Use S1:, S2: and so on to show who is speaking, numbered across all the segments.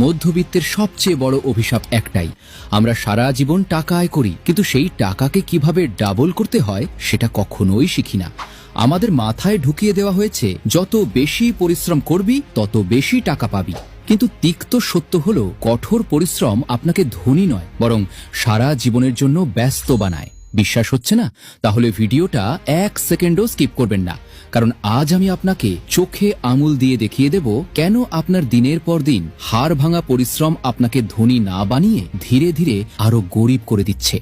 S1: মধ্যবিত্তের সবচেয়ে বড় অভিশাপ একটাই, আমরা সারা জীবন টাকা আয় করি, কিন্তু সেই টাকাকে কিভাবে ডাবল করতে হয় সেটা কখনোই শিখি না। আমাদের মাথায় ঢুকিয়ে দেওয়া হয়েছে যত বেশি পরিশ্রম করবি তত বেশি টাকা পাবি, কিন্তু তিক্ত সত্য হলো কঠোর পরিশ্রম আপনাকে ধনী নয় বরং সারা জীবনের জন্য ব্যস্ত বানায়। বিশ্বাস হচ্ছে না? তাহলে ভিডিওটা 1 সেকেন্ডও স্কিপ করবেন না, কারণ আজ আমি আপনাকে চোখে আঙুল দিয়ে দেখিয়ে দেব কেন আপনার দিনের পর দিন হাড় ভাঙা পরিশ্রম আপনাকে ধনী না বানিয়ে ধীরে ধীরে আরো গরিব করে দিচ্ছে।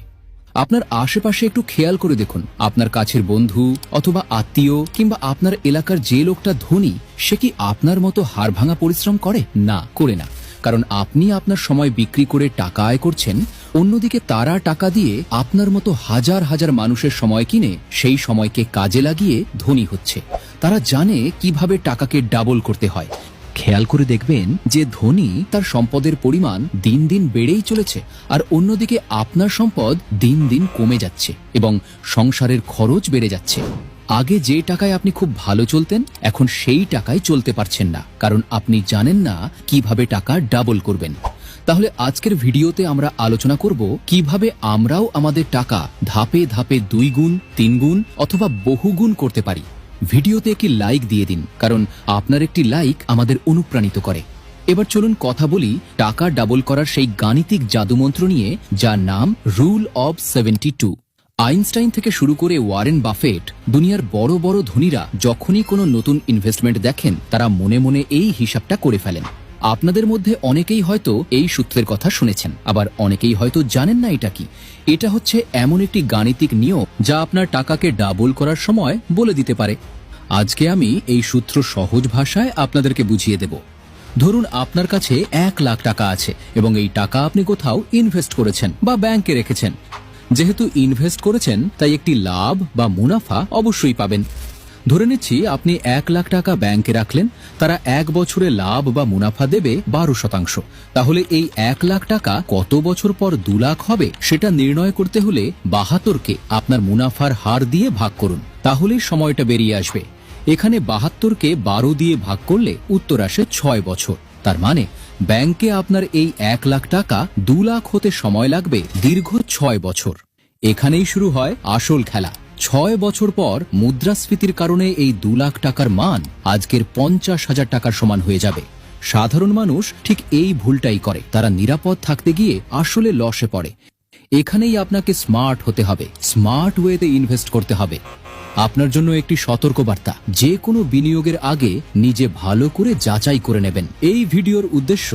S1: আপনার আশেপাশে একটু খেয়াল করে দেখুন, আপনার কাছের বন্ধু অথবা আত্মীয় কিংবা আপনার এলাকার যে লোকটা ধনী সে কি আপনার মতো হাড় ভাঙা পরিশ্রম করে? না, করে না। কারণ আপনি আপনার সময় বিক্রি করে টাকা আয় করছেন, অন্যদিকে তারা টাকা দিয়ে আপনার মতো হাজার হাজার মানুষের সময় কিনে সেই সময়কে কাজে লাগিয়ে ধনী হচ্ছে। তারা জানে কিভাবে টাকাকে ডাবল করতে হয়। খেয়াল করে দেখবেন যে ধনী তার সম্পদের পরিমাণ দিন দিন বেড়েই চলেছে, আর অন্যদিকে আপনার সম্পদ দিন দিন কমে যাচ্ছে এবং সংসারের খরচ বেড়ে যাচ্ছে। আগে যে টাকায় আপনি খুব ভালো চলতেন, এখন সেই টাকায় চলতে পারছেন না, কারণ আপনি জানেন না কিভাবে টাকা ডাবল করবেন। তাহলে আজকের ভিডিওতে আমরা আলোচনা করব কিভাবে আমরাও আমাদের টাকা ধাপে ধাপে 2 গুণ, 3 গুণ অথবা বহুগুণ করতে পারি। ভিডিওতে একটি লাইক দিয়ে দিন, কারণ আপনার একটি লাইক আমাদের অনুপ্রাণিত করে। এবার চলুন কথা বলি টাকা ডাবল করার সেই গাণিতিক জাদুমন্ত্র নিয়ে, যার নাম রুল অব 72। আইনস্টাইন থেকে শুরু করে ওয়ারেন বাফেট, দুনিয়ার বড় বড় ধনীরা যখনই কোনো নতুন ইনভেস্টমেন্ট দেখেন তারা মনে মনে এই হিসাবটা করে ফেলেন। আপনাদের মধ্যে অনেকেই হয়তো এই সূত্রের কথা শুনেছেন, আবার অনেকেই হয়তো জানেন না এটা কি। এটা হচ্ছে এমন একটি গাণিতিক নিয়ম যা আপনার টাকাকে ডাবল করার সময় বলে দিতে পারে। আজকে আমি এই সূত্র সহজ ভাষায় আপনাদেরকে বুঝিয়ে দেব। ধরুন আপনার কাছে 1 লাখ টাকা আছে এবং এই টাকা আপনি কোথাও ইনভেস্ট করেছেন বা ব্যাংকে রেখেছেন। যেহেতু ইনভেস্ট করেছেন তাই একটি লাভ বা মুনাফা অবশ্যই পাবেন। ধরে নিচ্ছি আপনি 1 লাখ টাকা ব্যাংকে রাখলেন, তারা 1 বছরে লাভ বা মুনাফা দেবে 12%। তাহলে এই 1 লাখ টাকা কত বছর পর 2 লাখ হবে সেটা নির্ণয় করতে হলে 72কে আপনার মুনাফার হার দিয়ে ভাগ করুন, তাহলেই সময়টা বেরিয়ে আসবে। এখানে 72কে 12 দিয়ে ভাগ করলে উত্তর আসে 6 বছর। তার মানে ব্যাংকে আপনার এই 1 লাখ টাকা 2 লাখ হতে সময় লাগবে দীর্ঘ 6 বছর। এখানেই শুরু হয় আসল খেলা। 6 বছর পর মুদ্রাস্ফীতির কারণে এই 2 লাখ টাকার মান আজকের 50,000 টাকার সমান হয়ে যাবে। সাধারণ মানুষ ঠিক এই ভুলটাই করে, তারা নিরাপদ থাকতে গিয়ে আসলে লসে পড়ে। এখানেই আপনাকে স্মার্ট হতে হবে, স্মার্ট ওয়েতে ইনভেস্ট করতে হবে। আপনার জন্য একটি সতর্কবার্তা, যে কোনো বিনিয়োগের আগে নিজে ভালো করে যাচাই করে নেবেন। এই ভিডিওর উদ্দেশ্য